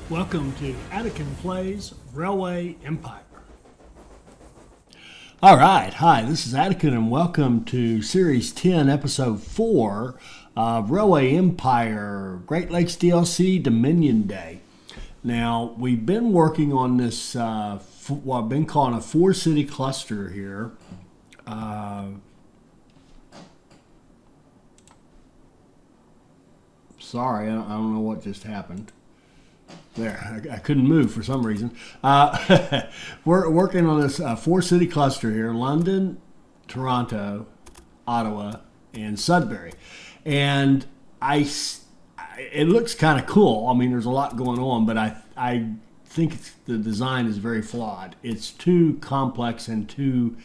Welcome to Attican Plays Railway Empire. All right, hi, this is Attican, and welcome to Series 10, Episode 4 of Railway Empire, Great Lakes DLC Dominion Day. Now, we've been working on this, what I've been calling a 4-city cluster here. Sorry, I don't know what just happened. There, I couldn't move for some reason. We're working on this 4-city cluster here: London, Toronto, Ottawa, and Sudbury. And it looks kind of cool. I mean, there's a lot going on, but I think the design is very flawed. It's too complex and too,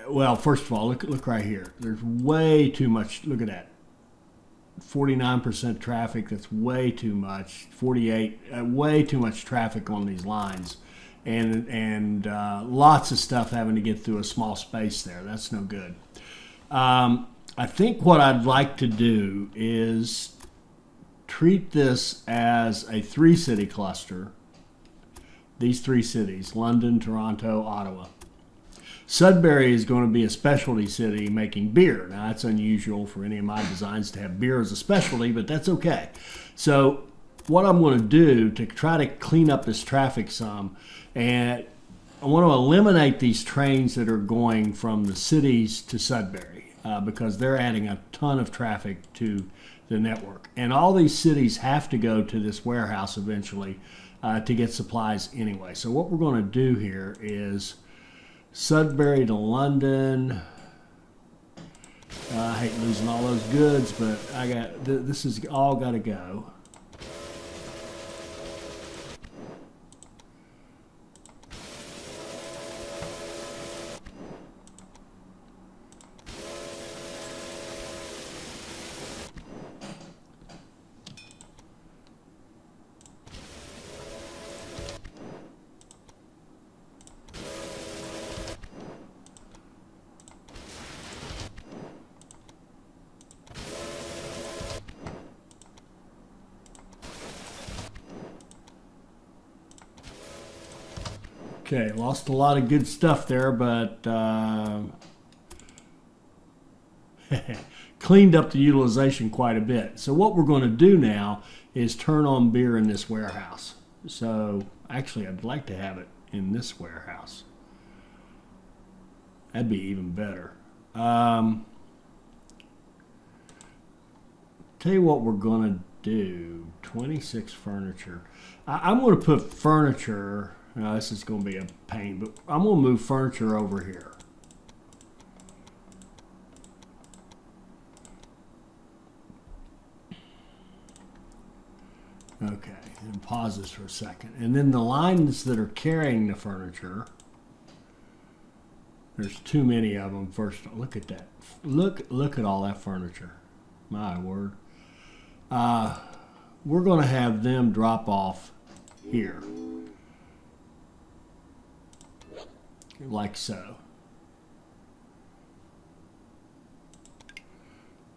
well, first of all, look right here. There's way too much. Look at that. 49% traffic, that's way too much. 48, way too much traffic on these lines, and lots of stuff having to get through a small space there. That's no good. I think what I'd like to do is treat this as a 3-city cluster. These 3 cities: London, Toronto, Ottawa. Sudbury is going to be a specialty city making beer. Now, that's unusual for any of my designs to have beer as a specialty, but that's okay. So what I'm going to do to try to clean up this traffic some, and I want to eliminate these trains that are going from the cities to Sudbury because they're adding a ton of traffic to the network. And all these cities have to go to this warehouse eventually to get supplies anyway. So what we're going to do here is Sudbury to London. I hate losing all those goods, but I got this is all got to go. Okay, lost a lot of good stuff there, but cleaned up the utilization quite a bit. So what we're going to do now is turn on beer in this warehouse. So actually, I'd like to have it in this warehouse. That'd be even better. Tell you what we're going to do. 26 furniture. I'm going to put furniture. Now, this is going to be a pain, but I'm going to move furniture over here. Okay, and pause this for a second. And then the lines that are carrying the furniture, there's too many of them. First, look at that. Look at all that furniture. My word. We're going to have them drop off here. Like so.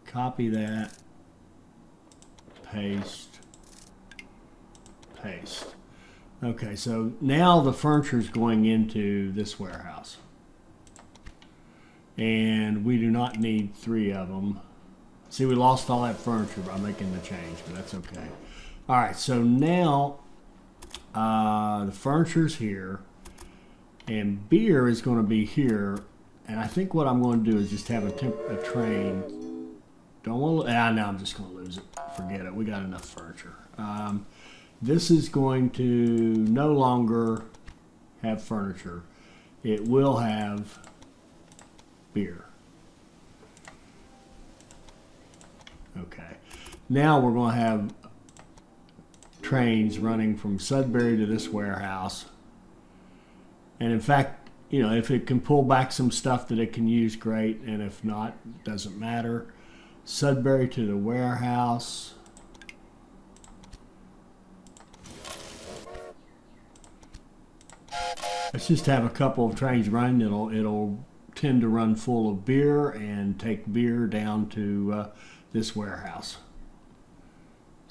Copy that. Paste. Paste. Okay, so now the furniture is going into this warehouse. And we do not need 3 of them. See, we lost all that furniture by making the change, but that's okay. All right, so now the furniture's here. And beer is going to be here, and I think what I'm going to do is just have a train. Don't want to. Now I'm just going to lose it. Forget it. We got enough furniture. This is going to no longer have furniture. It will have beer. Okay. Now we're going to have trains running from Sudbury to this warehouse. And in fact, you know, if it can pull back some stuff that it can use, great. And if not, doesn't matter. Sudbury to the warehouse. Let's just have a couple of trains running. It'll tend to run full of beer and take beer down to this warehouse.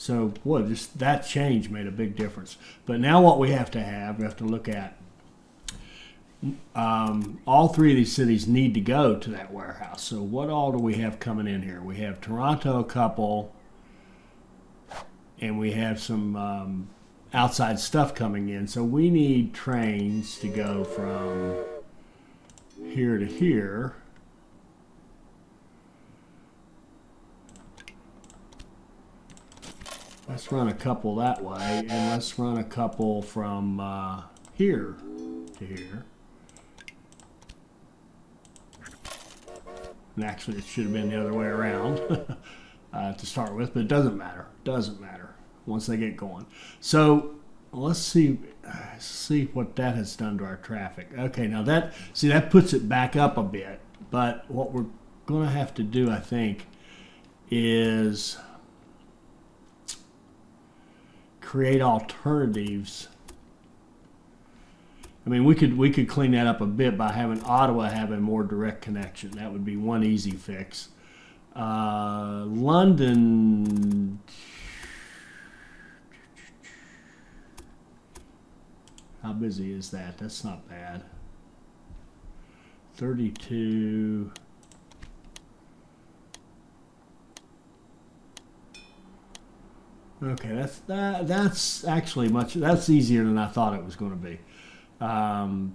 So, boy, just that change made a big difference. But now what we have to look at, all three of these cities need to go to that warehouse. So what all do we have coming in here? We have Toronto a couple, and we have some outside stuff coming in. So we need trains to go from here to here. Let's run a couple that way, and let's run a couple from here to here. And actually, it should have been the other way around to start with, but it doesn't matter. Doesn't matter once they get going. So let's see what that has done to our traffic. Okay, now that puts it back up a bit. But what we're going to have to do, I think, is create alternatives. I mean, we could clean that up a bit by having Ottawa have a more direct connection. That would be one easy fix. London, how busy is that? That's not bad. 32. Okay, that's actually that's easier than I thought it was going to be. Oh,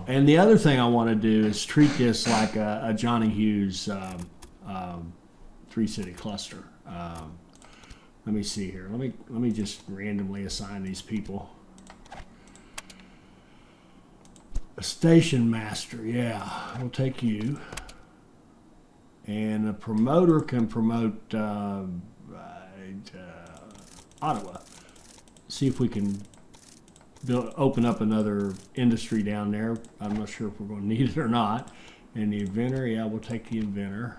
and the other thing I want to do is treat this like a Johnny Hughes three-city cluster. Let me see here. Let me just randomly assign these people. A station master, yeah, we'll take you. And a promoter can promote Ottawa. See if we can open up another industry down there. I'm not sure if we're going to need it or not. And the inventor, yeah, we'll take the inventor.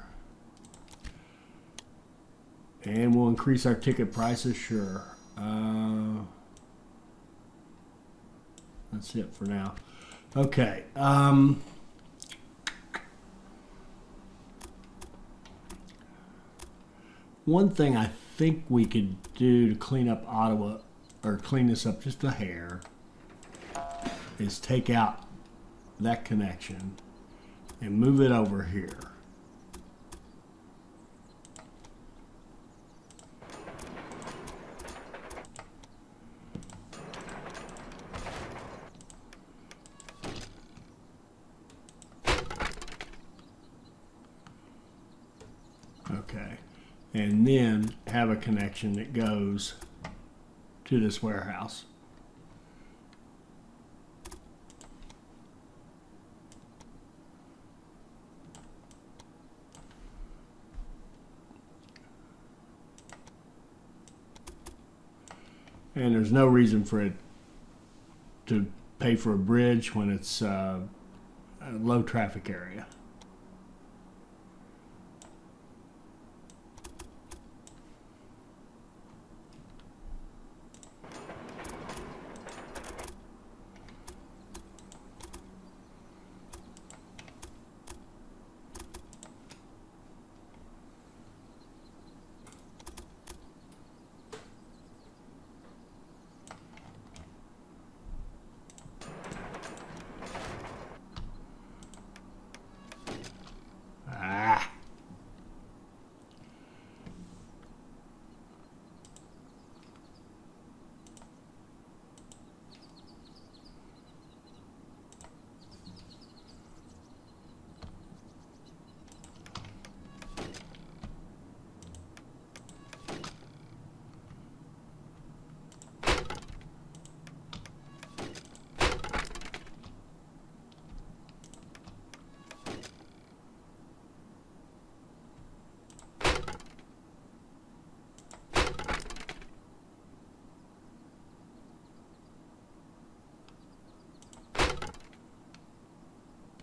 And we'll increase our ticket prices, sure. That's it for now. Okay. One thing I think we could do to clean up Ottawa, or clean this up just a hair, is take out that connection and move it over here. Okay, and then have a connection that goes to this warehouse. And there's no reason for it to pay for a bridge when it's a low traffic area.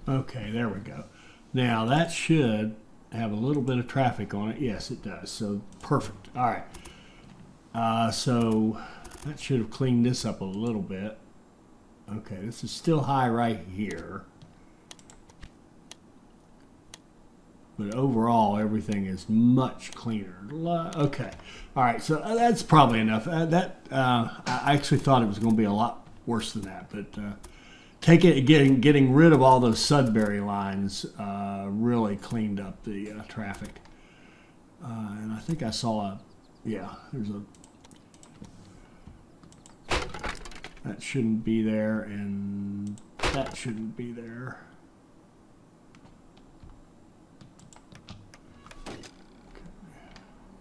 Okay, there we go. Now that should have a little bit of traffic on it. Yes, it does. So perfect. All right. So that should have cleaned this up a little bit. Okay, this is still high right here. but overall everything is much cleaner. Okay, all right, so that's probably enough. I actually thought it was going to be a lot worse than that, but getting rid of all those Sudbury lines really cleaned up the traffic. And I think I saw there's a, that shouldn't be there, and that shouldn't be there.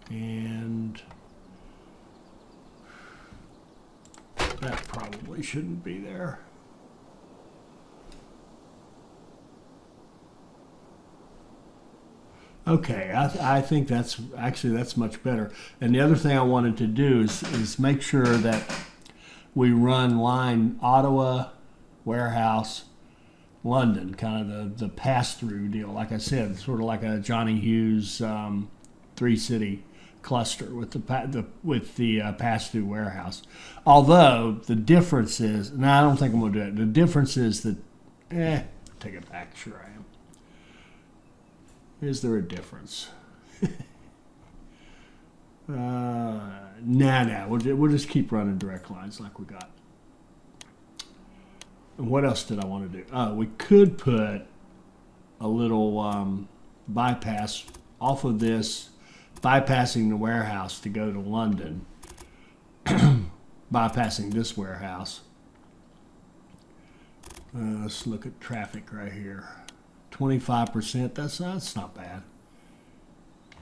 And that probably shouldn't be there. Okay, I think that's much better. And the other thing I wanted to do is make sure that we run line Ottawa, Warehouse, London, kind of the pass-through deal. Like I said, sort of like a Johnny Hughes three-city cluster with the pass-through warehouse. Although the difference is, I don't think I'm going to do it. The difference is that, take it back. Sure I am. Is there a difference? Nah. We'll just keep running direct lines like we got. And what else did I want to do? We could put a little bypass off of this, bypassing the warehouse to go to London, bypassing this warehouse. Let's look at traffic right here. 25%. That's not bad.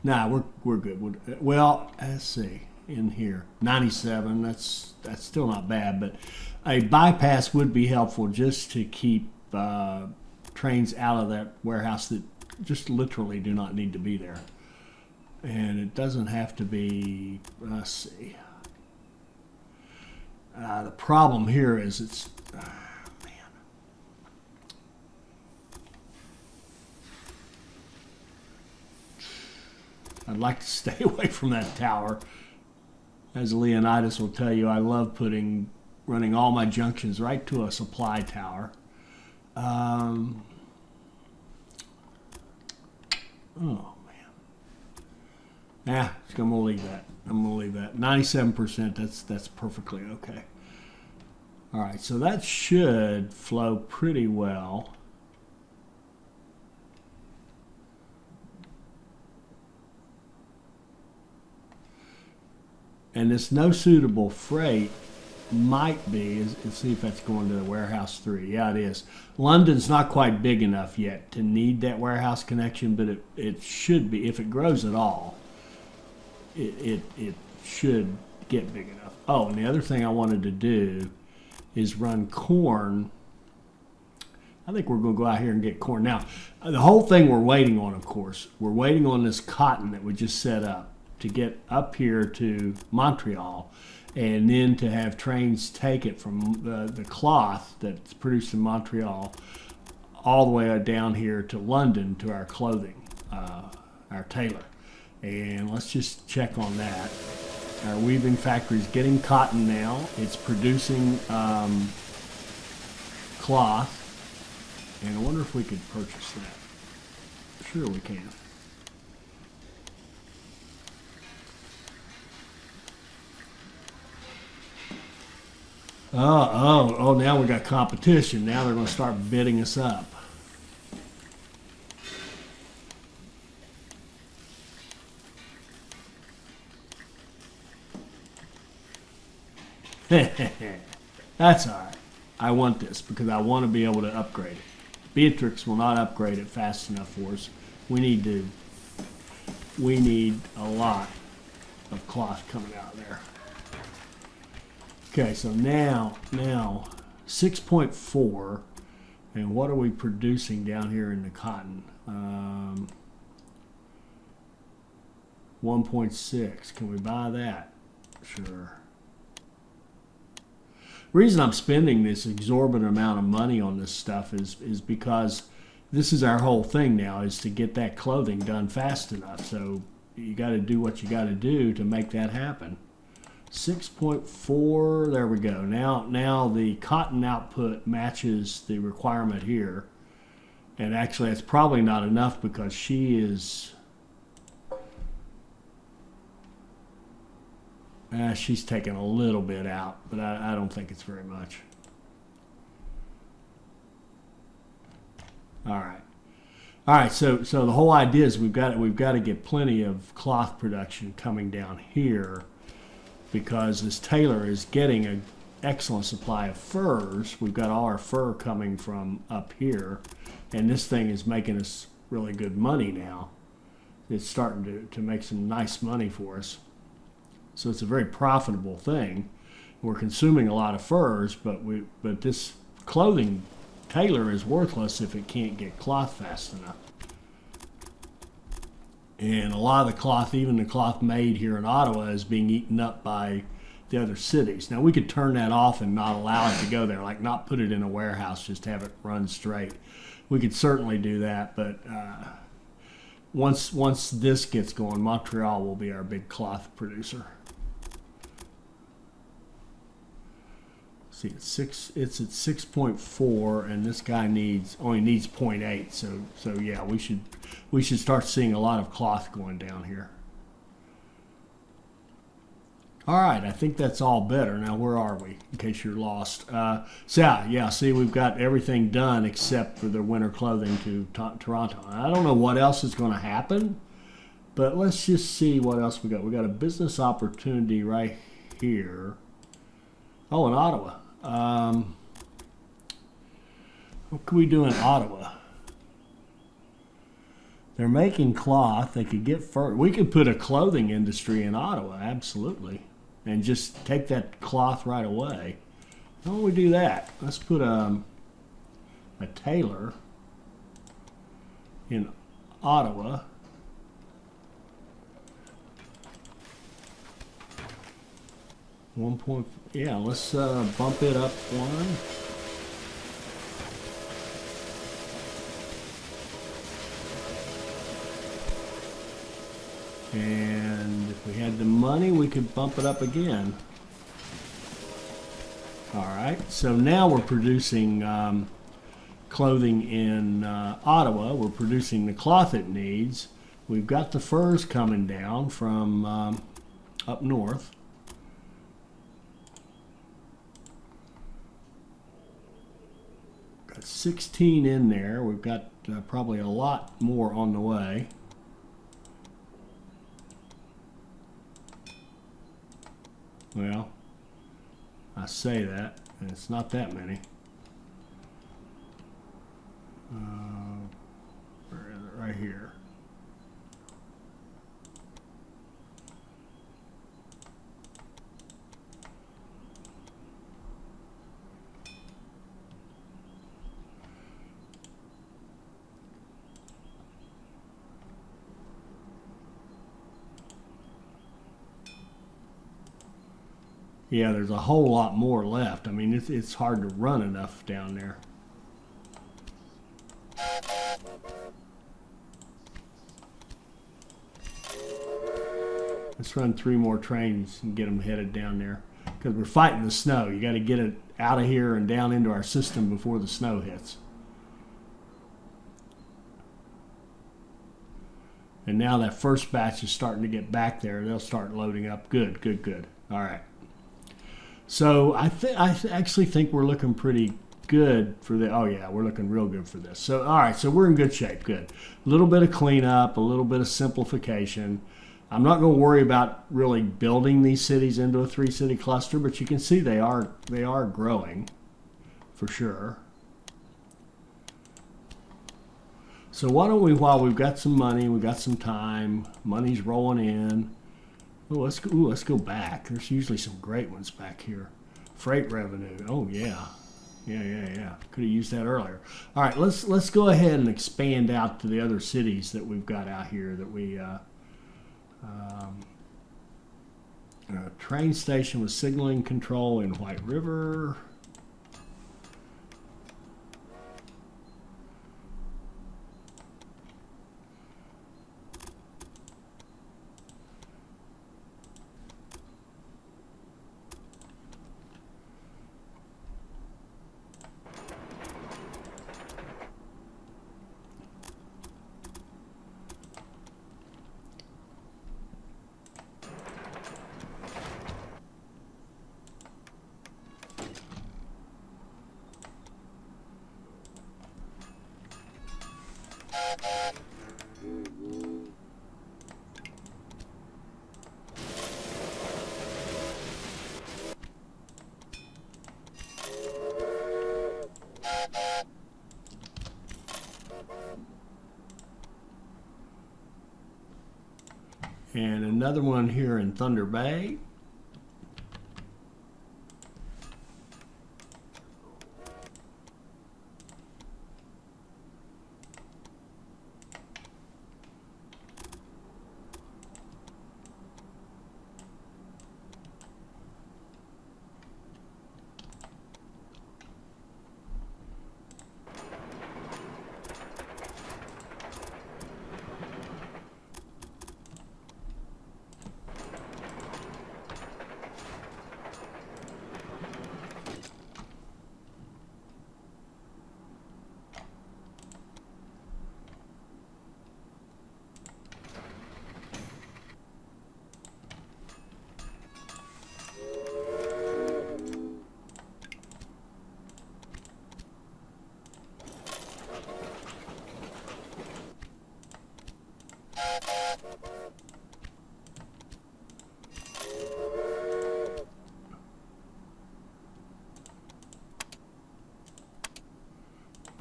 Nah, we're good. Well, let's see. In here, 97. That's still not bad, but a bypass would be helpful just to keep trains out of that warehouse that just literally do not need to be there. And it doesn't have to be. Let's see. The problem here is it's. I'd like to stay away from that tower. As Leonidas will tell you, I love running all my junctions right to a supply tower. Oh man. I'm gonna leave that. 97%. That's perfectly okay. All right, so that should flow pretty well. And this no suitable freight might be, let's see if that's going to the warehouse 3. Yeah, it is. London's not quite big enough yet to need that warehouse connection, but it should be. If it grows at all, it should get big enough. Oh, and the other thing I wanted to do is run corn. I think we're going to go out here and get corn. Now, the whole thing we're waiting on, of course, we're waiting on this cotton that we just set up to get up here to Montreal, and then to have trains take it from the cloth that's produced in Montreal all the way down here to London to our clothing, our tailor. And let's just check on that. Our weaving factory is getting cotton now. It's producing cloth, and I wonder if we could purchase that. Sure we can. Oh, now we got competition. Now they're going to start bidding us up. That's all right. I want this because I want to be able to upgrade it. Beatrix will not upgrade it fast enough for us. We need a lot of cloth coming out of there. Okay, so now 6.4, and what are we producing down here in the cotton? 1.6. Can we buy that? Sure. The reason I'm spending this exorbitant amount of money on this stuff is because this is our whole thing now, is to get that clothing done fast enough. So you got to do what you got to do to make that happen. 6.4, there we go. Now the cotton output matches the requirement here, And actually, it's probably not enough because she is. She's taken a little bit out, but I don't think it's very much. All right. So the whole idea is we've got to get plenty of cloth production coming down here, because this tailor is getting an excellent supply of furs. We've got all our fur coming from up here, and this thing is making us really good money now. It's starting to make some nice money for us. So it's a very profitable thing. We're consuming a lot of furs, but this clothing tailor is worthless if it can't get cloth fast enough. And a lot of the cloth, even the cloth made here in Ottawa, is being eaten up by the other cities. Now, we could turn that off and not allow it to go there, like not put it in a warehouse, just have it run straight. We could certainly do that, but once this gets going, Montreal will be our big cloth producer. See, it's at 6.4, and this guy only needs 0.8. So yeah, we should start seeing a lot of cloth going down here. All right, I think that's all better. Now, where are we? In case you're lost. See, we've got everything done except for the winter clothing to Toronto. I don't know what else is going to happen, but let's just see what else we got. We got a business opportunity right here. Oh, in Ottawa. What can we do in Ottawa? They're making cloth. They could get fur. We could put a clothing industry in Ottawa, absolutely, and just take that cloth right away. How do we do that? Let's put a tailor in Ottawa. Yeah, let's bump it up one. And if we had the money, we could bump it up again. All right, so now we're producing clothing in Ottawa. We're producing the cloth it needs. We've got the furs coming down from up north. Got 16 in there. We've got probably a lot more on the way. Well, I say that, and it's not that many. Where is it? Right here. Yeah, there's a whole lot more left. I mean, it's hard to run enough down there. Let's run 3 more trains and get them headed down there, because we're fighting the snow. You got to get it out of here and down into our system before the snow hits. And now that first batch is starting to get back there. They'll start loading up. Good, good, good. All right. So I actually think we're looking pretty good for the. Oh yeah, we're looking real good for this. So all right, so we're in good shape. Good. A little bit of cleanup, a little bit of simplification. I'm not going to worry about really building these cities into a 3-city cluster, but you can see they are growing for sure. So why don't we, while we've got some money, we've got some time, money's rolling in. Let's go back. There's usually some great ones back here. Freight revenue. Oh yeah. Could have used that earlier. All right, let's go ahead and expand out to the other cities that we've got out here that we train station with signaling control in White River. And another one here in Thunder Bay.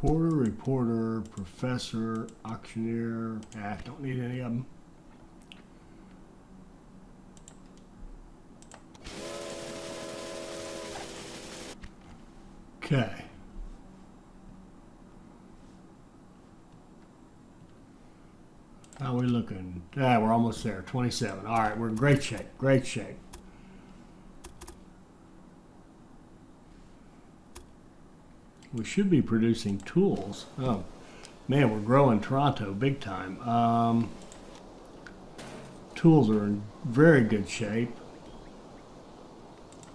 Porter, reporter, professor, auctioneer. Don't need any of them. Okay. How are we looking? We're almost there. 27. All right, we're in great shape. Great shape. We should be producing tools. Oh, man, we're growing Toronto big time. Tools are in very good shape.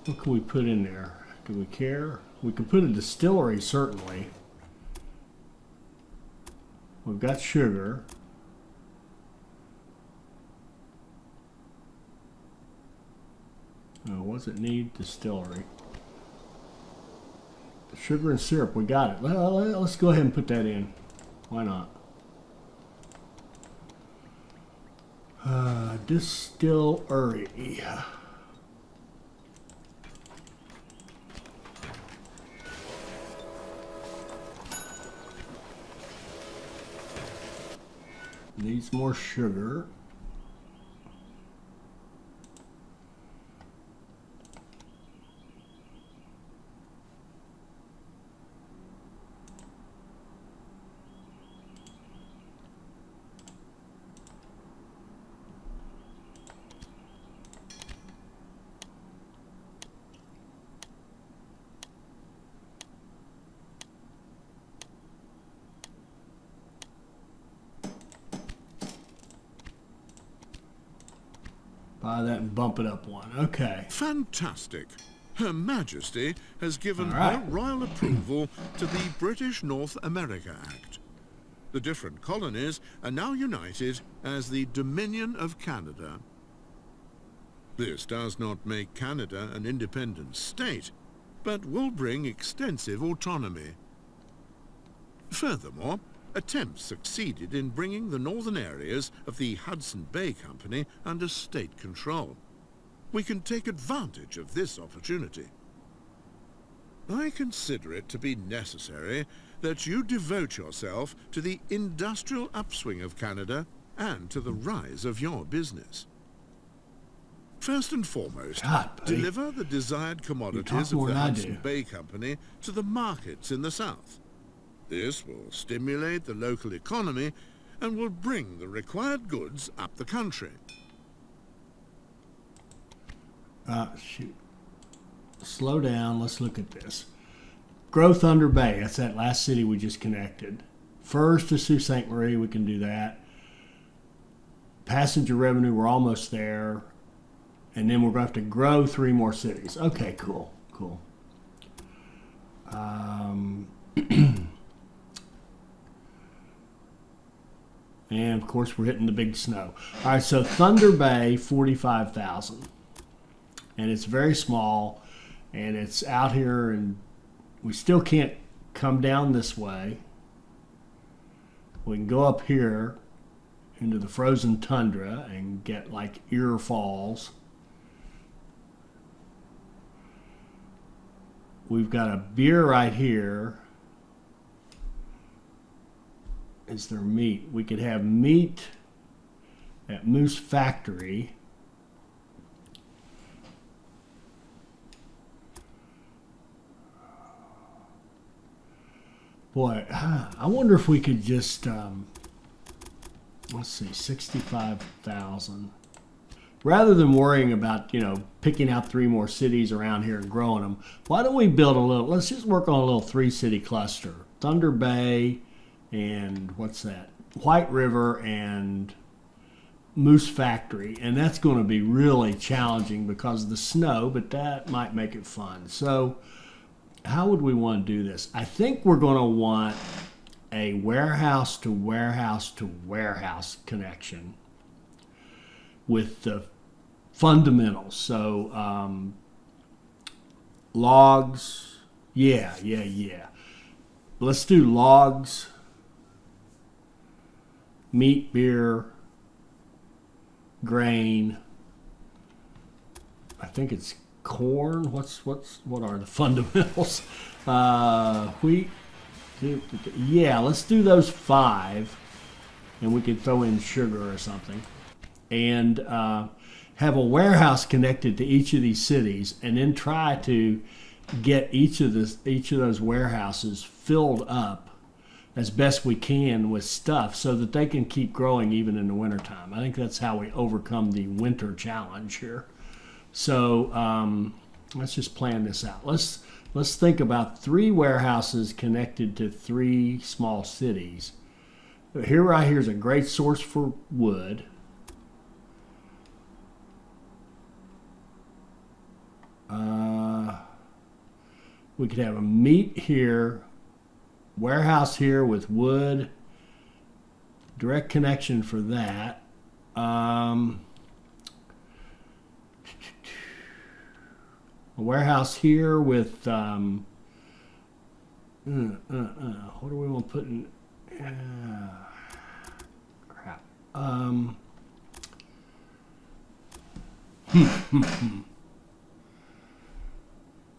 What can we put in there? Do we care? We can put a distillery, certainly. We've got sugar. What's it need? Distillery. Sugar and syrup, we got it. Well, let's go ahead and put that in. Why not? Distillery. Needs more sugar. Buy that and bump it up one. Okay. Fantastic. Her Majesty has given All right. her royal approval to the British North America Act. The different colonies are now united as the Dominion of Canada. This does not make Canada an independent state, but will bring extensive autonomy. Furthermore, attempts succeeded in bringing the northern areas of the Hudson Bay Company under state control. We can take advantage of this opportunity. I consider it to be necessary that you devote yourself to the industrial upswing of Canada and to the rise of your business. First and foremost, God, buddy. deliver the desired commodities more of the than I Hudson do. Bay Company to the markets in the south. This will stimulate the local economy and will bring the required goods up the country. Shoot. Slow down. Let's look at this. Grow Thunder Bay. That's that last city we just connected. First to Sault Ste. Marie. We can do that. Passenger revenue. We're almost there. And then we're going to have to grow 3 more cities. Okay, cool. Cool. And, of course, we're hitting the big snow. All right, so Thunder Bay, 45,000. And it's very small. And it's out here, and we still can't come down this way. We can go up here into the frozen tundra and get like Ear Falls. We've got a beer right here. Is there meat? We could have meat at Moose Factory. Boy, I wonder if we could just, let's see, 65,000. Rather than worrying about, picking out 3 more cities around here and growing them, why don't we build a little, let's just work on a little 3-city cluster. Thunder Bay and what's that? White River and Moose Factory. And that's going to be really challenging because of the snow, but that might make it fun. So how would we want to do this? I think we're going to want a warehouse to warehouse to warehouse connection with the fundamentals. So logs, yeah. Let's do logs, meat, beer, grain. I think it's corn. What are the fundamentals? Wheat. Yeah, let's do those 5, and we could throw in sugar or something, and have a warehouse connected to each of these cities, and then try to get each of those warehouses filled up as best we can with stuff so that they can keep growing even in the wintertime. I think that's how we overcome the winter challenge here. So let's just plan this out. Let's think about 3 warehouses connected to 3 small cities. Here, right here is a great source for wood. We could have a meat here, warehouse here with wood, direct connection for that. A warehouse here with what do we want to put in? Crap. All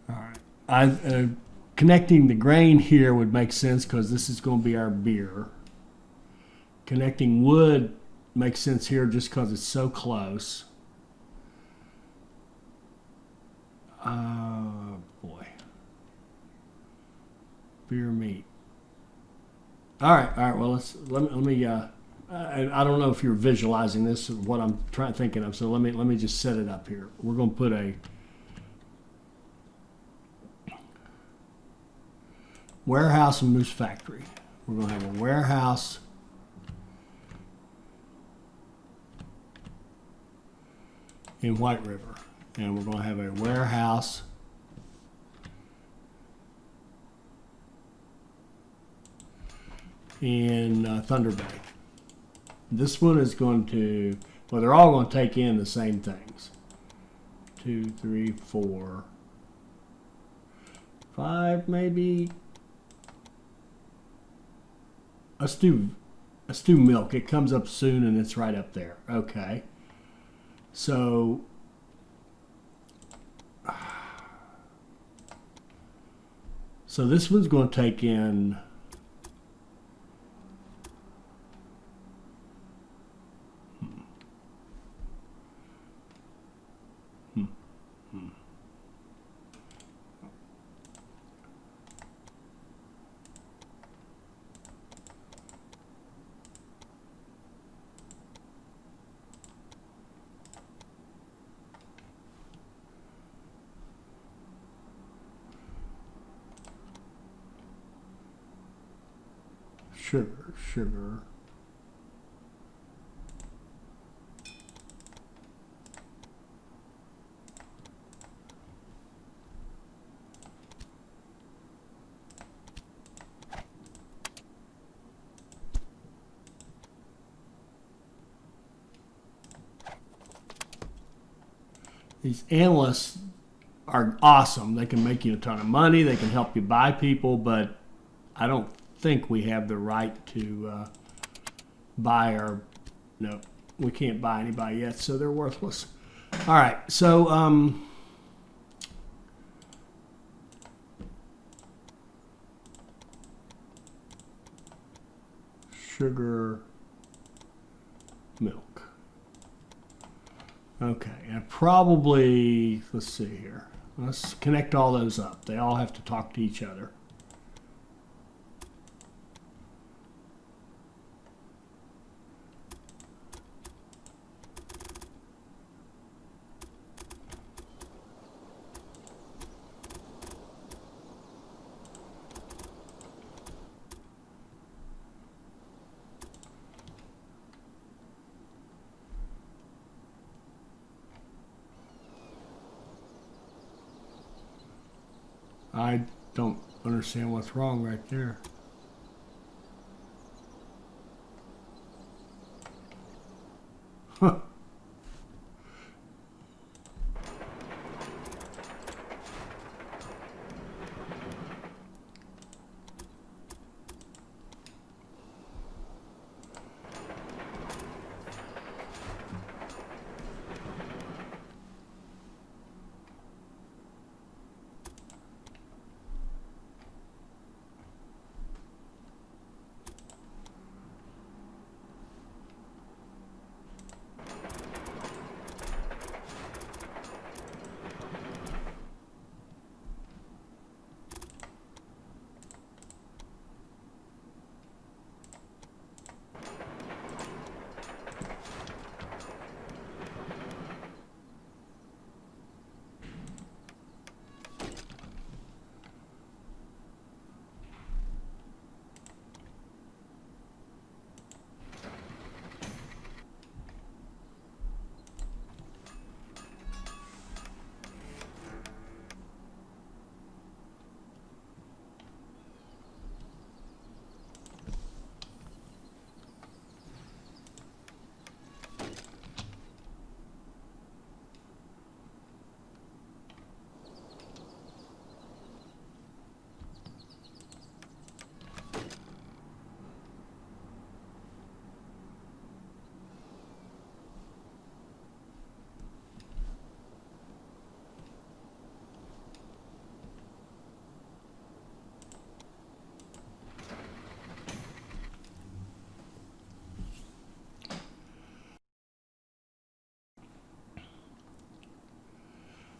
right. Connecting the grain here would make sense because this is going to be our beer. Connecting wood makes sense here just because it's so close. Boy. Beer, meat. All right. Well, let me. I don't know if you're visualizing this or what I'm thinking of. So let me just set it up here. We're going to put a warehouse and Moose Factory. We're going to have a warehouse in White River. And we're going to have a warehouse in Thunder Bay. This one is going to, well, they're all going to take in the same things. 2, 3, 4, 5, maybe. Let's do milk. It comes up soon and it's right up there. Okay. So this one's going to take in sugar. These analysts are awesome. They can make you a ton of money. They can help you buy people, but I don't think we have the right to buy our, no, we can't buy anybody yet, so they're worthless. All right, so sugar, milk. Okay, and probably, let's see here. Let's connect all those up. They all have to talk to each other. I don't understand what's wrong right there. Huh.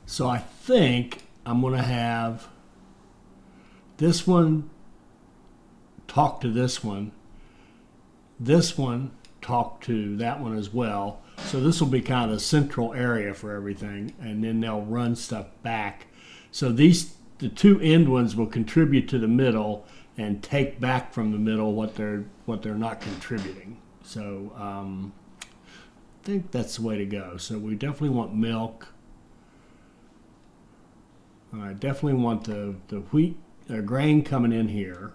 So I think I'm going to have this one talk to this one talk to that one as well. So this will be kind of the central area for everything, and then they'll run stuff back. So the two end ones will contribute to the middle and take back from the middle what they're not contributing. So I think that's the way to go. So we definitely want milk. I definitely want the wheat grain coming in here.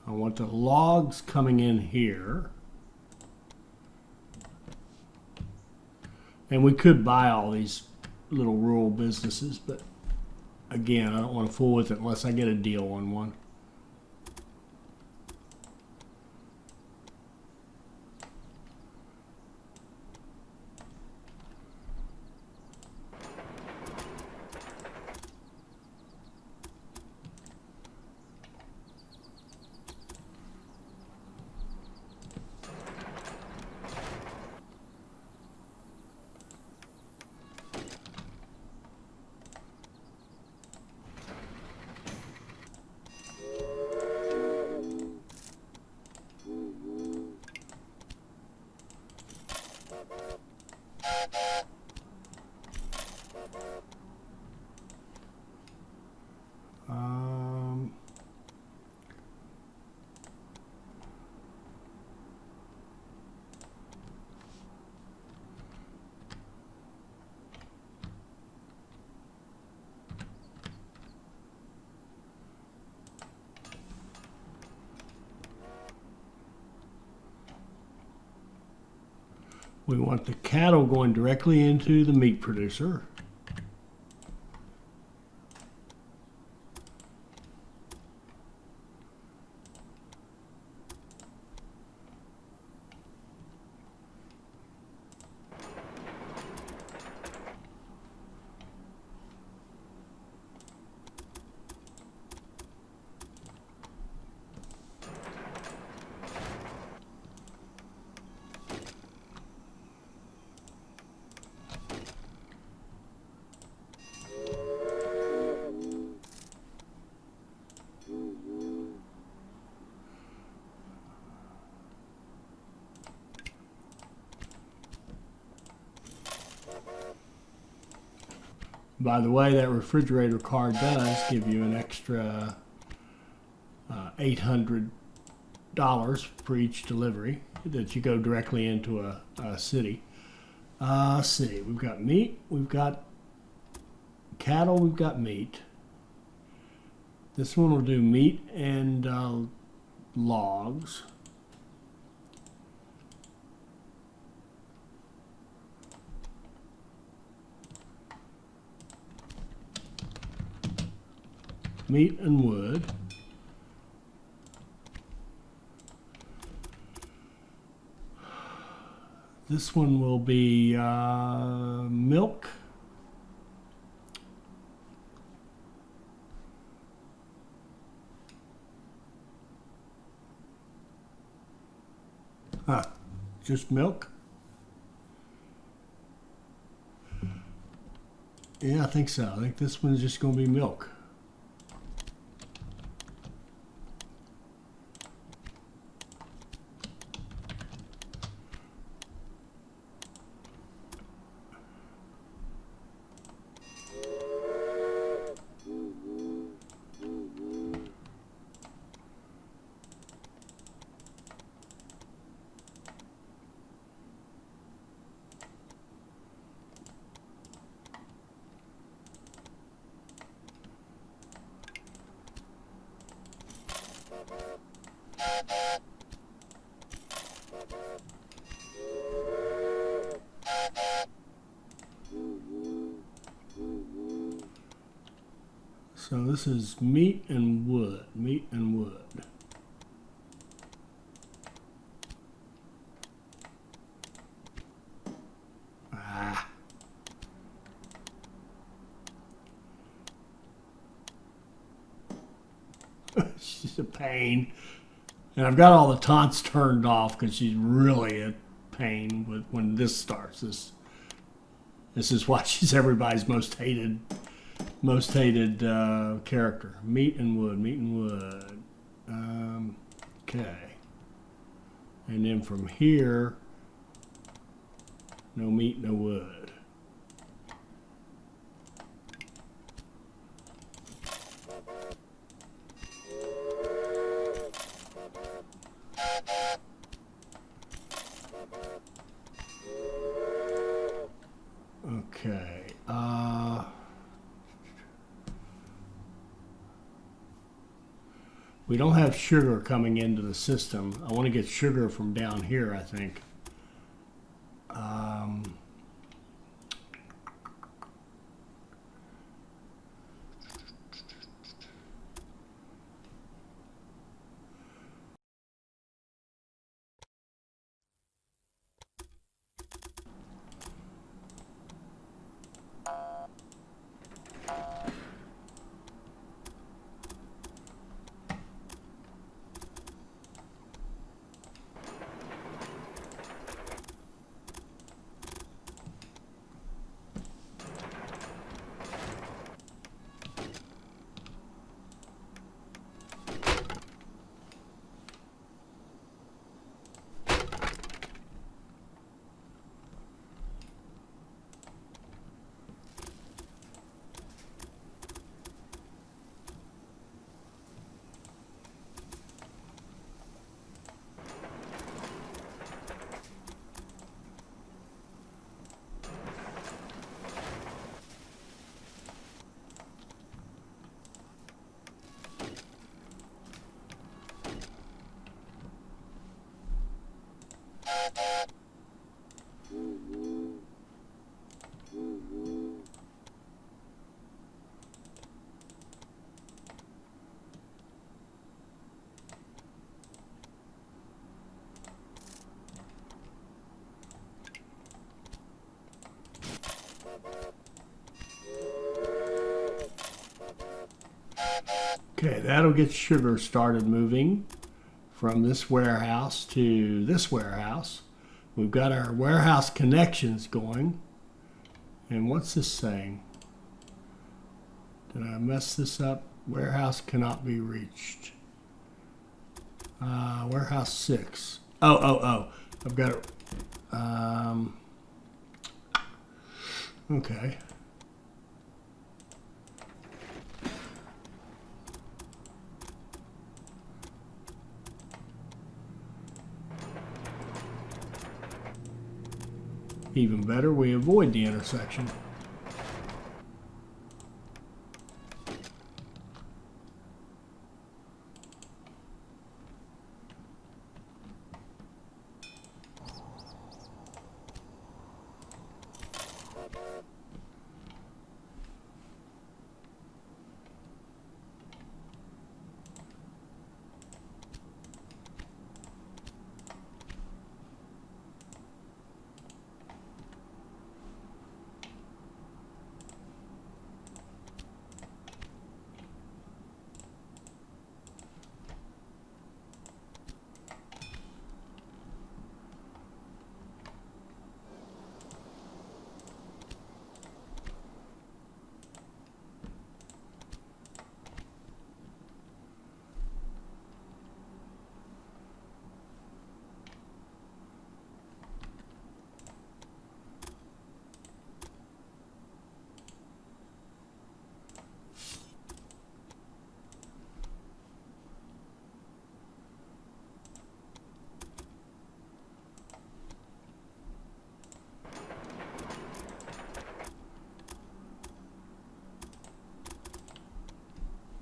I want the logs coming in here. And we could buy all these little rural businesses, but again, I don't want to fool with it unless I get a deal on one. We want the cattle going directly into the meat producer. By the way, that refrigerator card does give you an extra $800 for each delivery that you go directly into a city. Let's see, we've got meat, we've got cattle, we've got meat. This one will do meat and logs. Meat and wood. This one will be milk. Just milk? Yeah, I think so. I think this one's just going to be milk. So this is meat and wood, meat and wood. She's a pain. And I've got all the taunts turned off because she's really a pain when this starts. This is why she's everybody's most hated character. Meat and wood, meat and wood. Okay. And then from here, no meat, no wood. Okay. We don't have sugar coming into the system. I want to get sugar from down here, I think. Okay, that'll get sugar started moving from this warehouse to this warehouse. We've got our warehouse connections going. And what's this saying? Did I mess this up? Warehouse cannot be reached. Warehouse 6. Oh. I've got it. Okay. Even better, we avoid the intersection.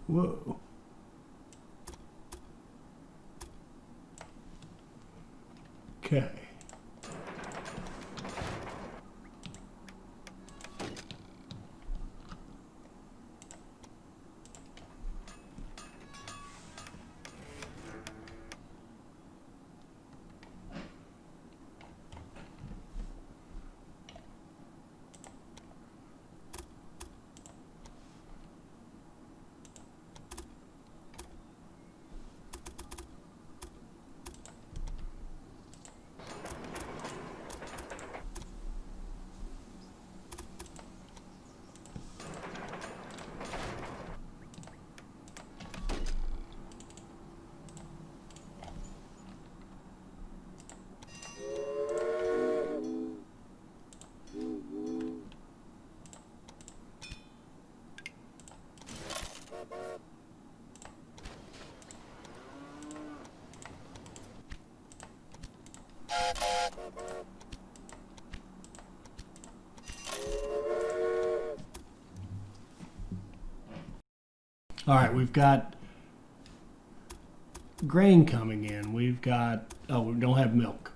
Whoa. Okay. All right, we've got grain coming in. We've got, oh, we don't have milk.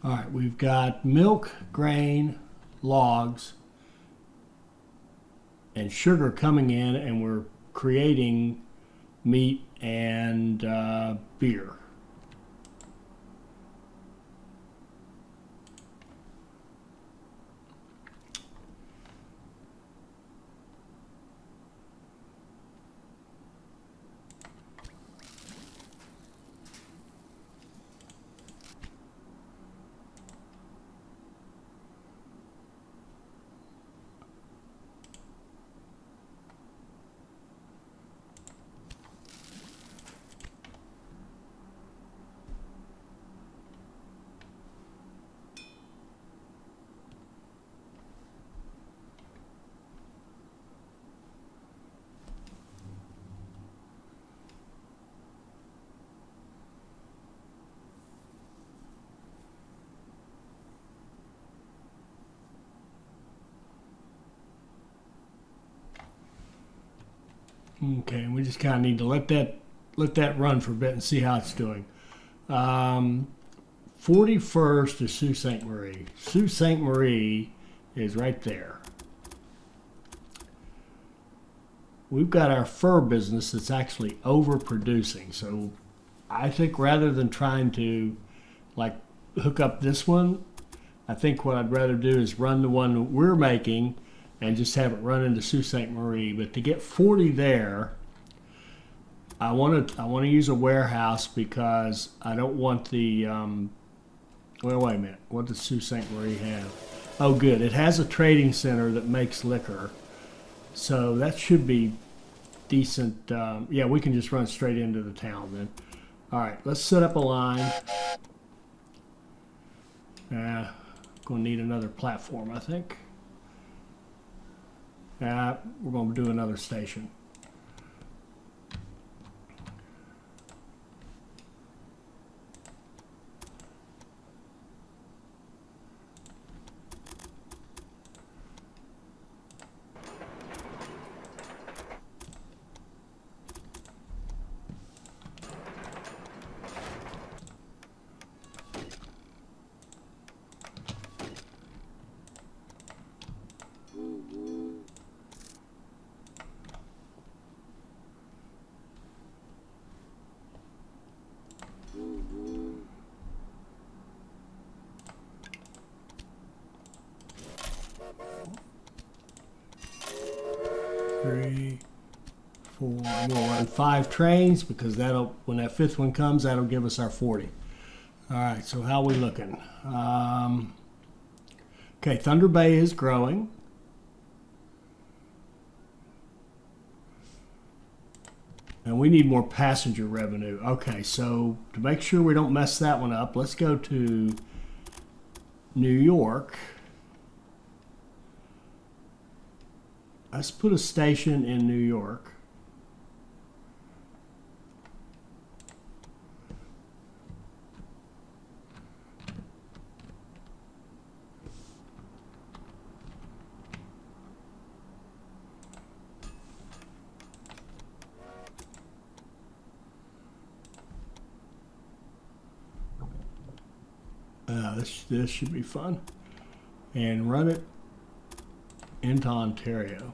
All right, we've got milk, grain, logs, and sugar coming in, and we're creating meat and beer. Okay, we just kind of need to let that run for a bit and see how it's doing. 41st is Sault Ste. Marie. Sault Ste. Marie is right there. We've got our fur business that's actually overproducing. So I think rather than trying to like hook up this one, I think what I'd rather do is run the one we're making and just have it run into Sault Ste. Marie. But to get 40 there, I want to use a warehouse because I don't want the well, wait a minute. What does Sault Ste. Marie have? Oh, good. It has a trading center that makes liquor. So that should be decent. Yeah, we can just run straight into the town then. All right, let's set up a line. Going to need another platform, I think. We're going to do another station. Three, four. I'm gonna run 5 trains because that'll, when that 5th one comes, that'll give us our 40. All right. So how are we looking? Okay, Thunder Bay is growing. And we need more passenger revenue. Okay, so to make sure we don't mess that one up, let's go to New York. Let's put a station in New York. This should be fun. And run it into Ontario.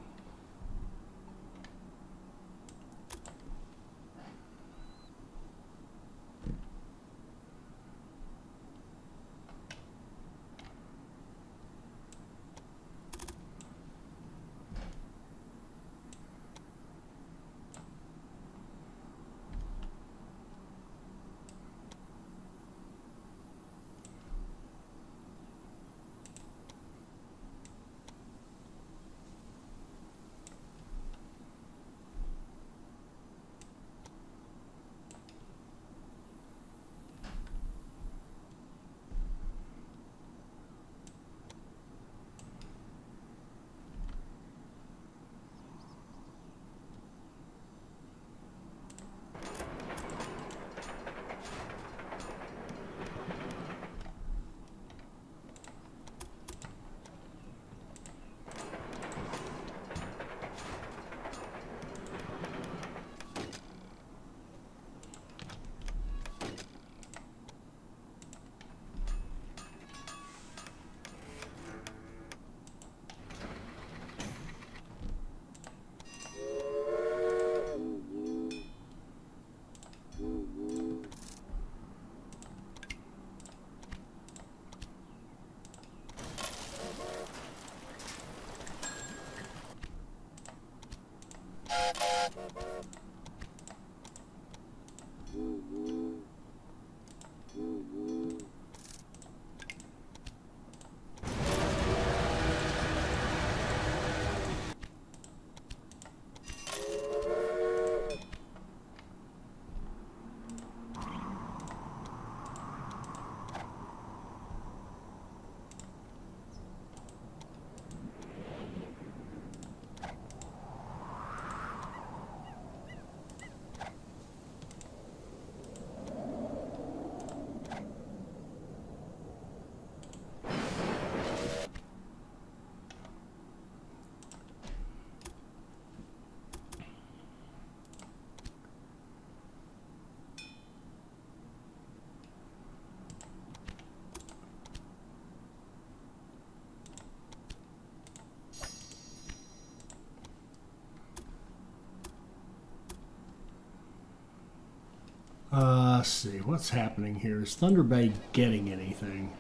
Let's see, what's happening here? Is Thunder Bay getting anything?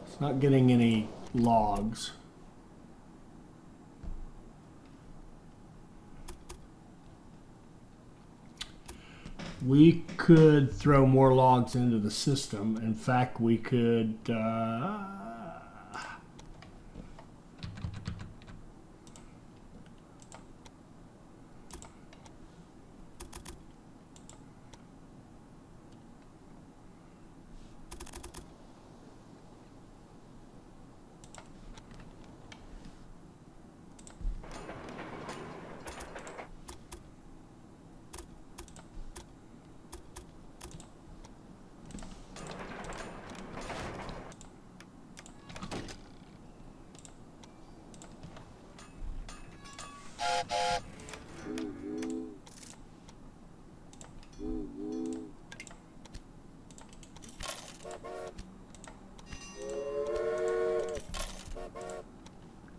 It's not getting any logs. We could throw more logs into the system. In fact, we could...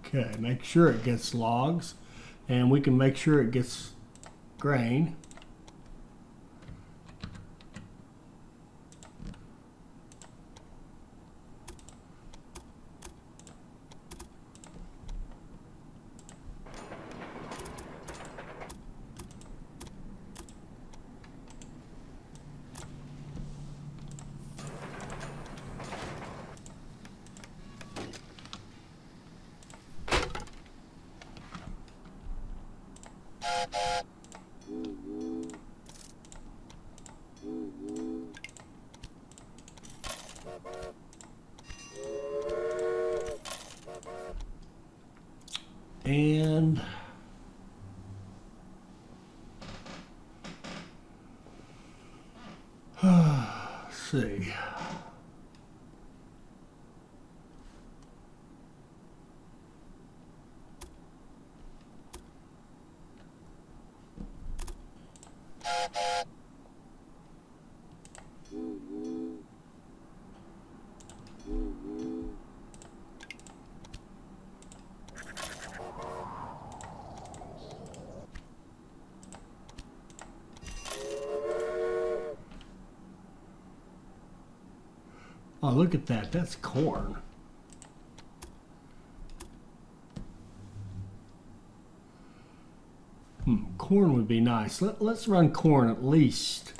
Okay, make sure it gets logs, and we can make sure it gets grain. And let's see. Oh, look at that. That's corn. Corn would be nice. Let's run corn at least.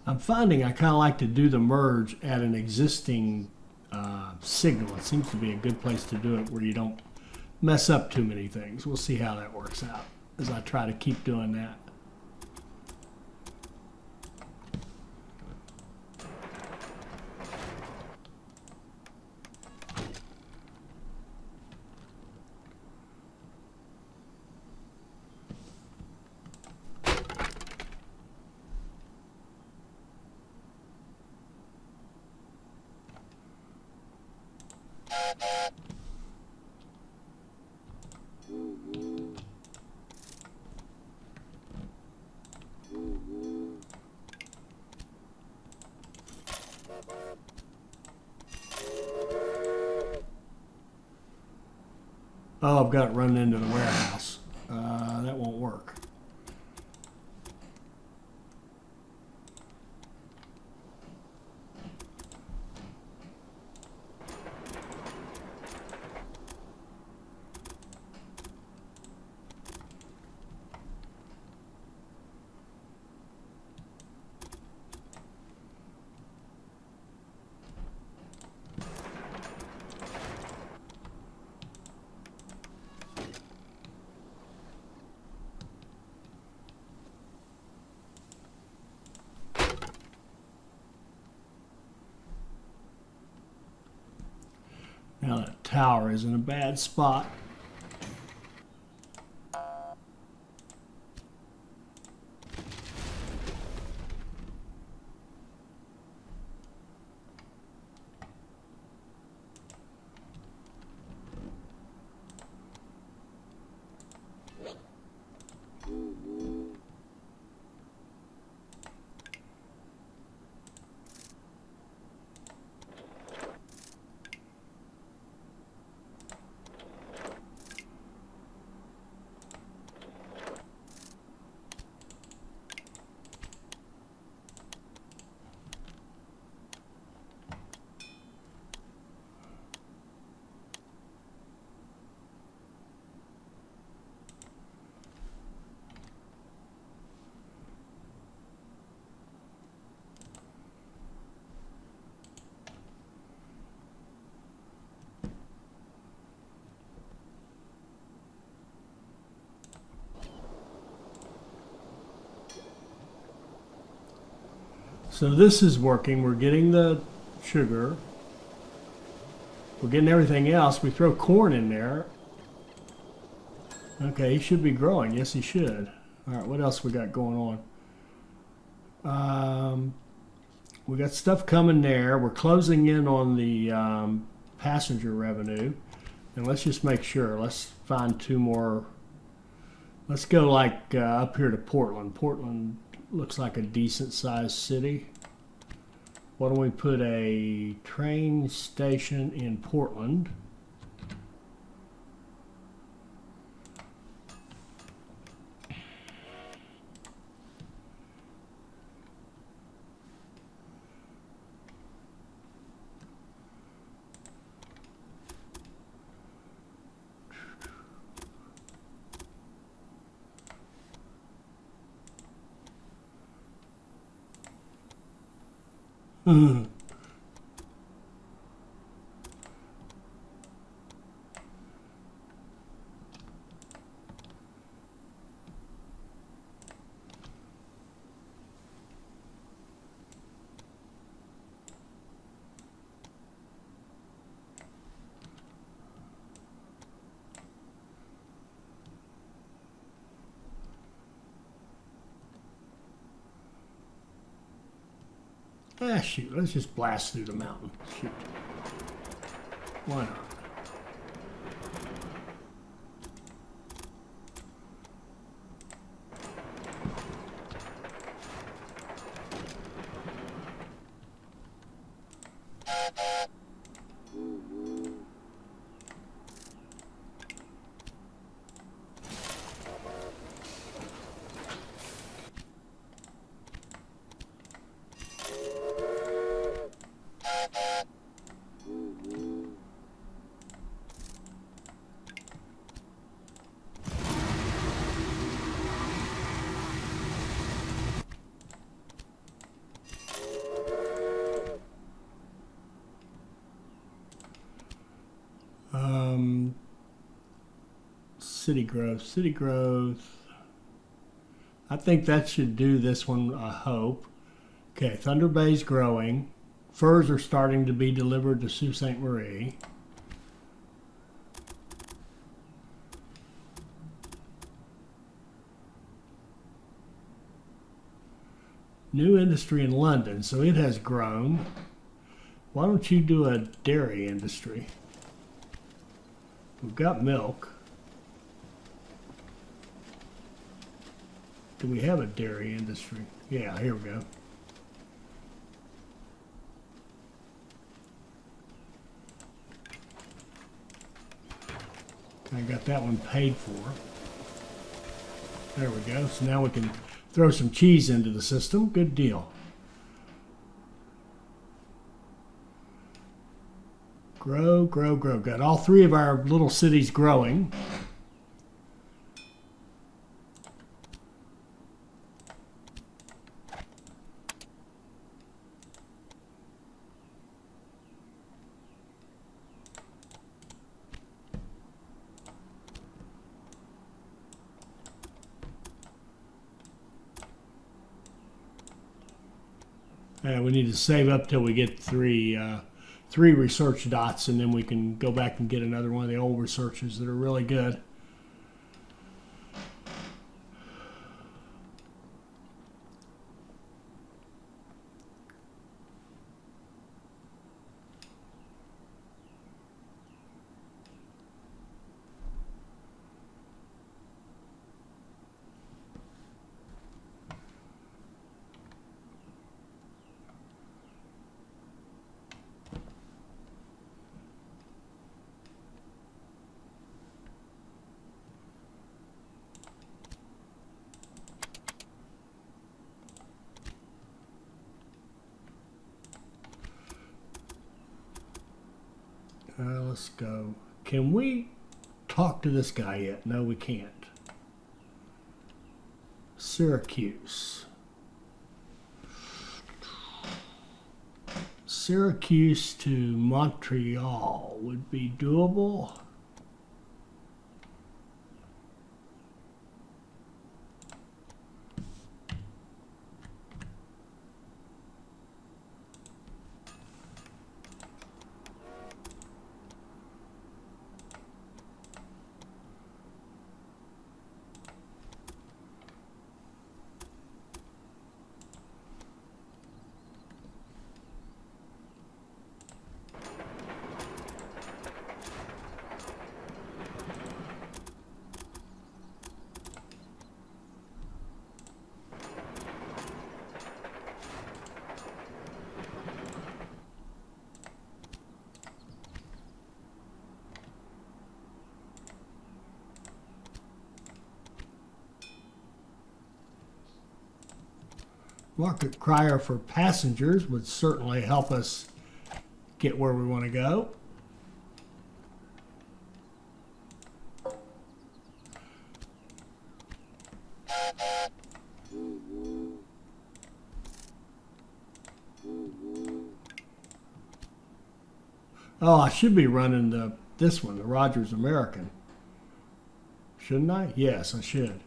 I'm finding I kind of like to do the merge at an existing signal. It seems to be a good place to do it where you don't mess up too many things. We'll see how that works out as I try to keep doing that. Oh, I've got it running into the warehouse. That won't work. Now that tower is in a bad spot. So this is working. We're getting the sugar. We're getting everything else. We throw corn in there. Okay, he should be growing. Yes, he should. All right, what else we got going on? We got stuff coming there. We're closing in on the passenger revenue. And let's just make sure. Let's find two more. Let's go like up here to Portland. Portland looks like a decent sized city. Why don't we put a train station in Portland? Shoot, let's just blast through the mountain. Shoot. Why not? City growth, city growth. I think that should do this one, I hope. Okay, Thunder Bay's growing. Furs are starting to be delivered to Sault Ste. Marie. New industry in London, so it has grown. Why don't you do a dairy industry? We've got milk. Do we have a dairy industry? Yeah, here we go. I got that one paid for. There we go. So now we can throw some cheese into the system. Good deal. Grow, grow, grow. Got all three of our little cities growing. We need to save up till we get three 3 research dots, and then we can go back and get another one of the old researches that are really good. Let's go. Can we talk to this guy yet? No, we can't. Syracuse. Syracuse to Montreal would be doable. Market crier for passengers would certainly help us get where we want to go. Oh, I should be running this one, the Rogers American. Shouldn't I? Yes, I should.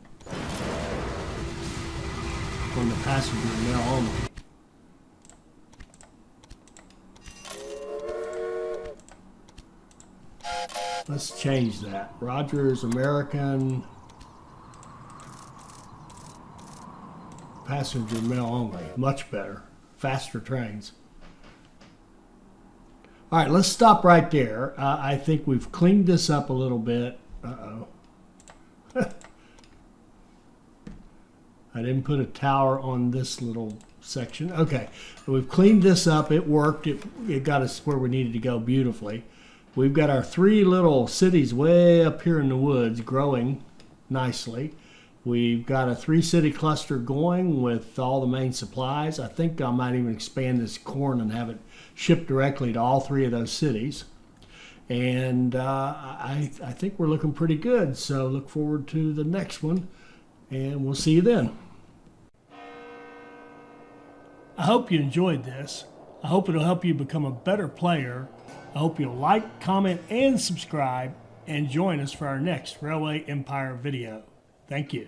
On the passenger mail only. Let's change that. Rogers American passenger mail only. Much better. Faster trains. All right, let's stop right there. I think we've cleaned this up a little bit. Uh-oh. I didn't put a tower on this little section. Okay, we've cleaned this up. It worked. It got us where we needed to go beautifully. We've got our 3 little cities way up here in the woods growing nicely. We've got a 3-city cluster going with all the main supplies. I think I might even expand this corn and have it shipped directly to all 3 of those cities. And I think we're looking pretty good. So look forward to the next one, and we'll see you then. I hope you enjoyed this. I hope it'll help you become a better player. I hope you'll like, comment, and subscribe, and join us for our next Railway Empire video. Thank you.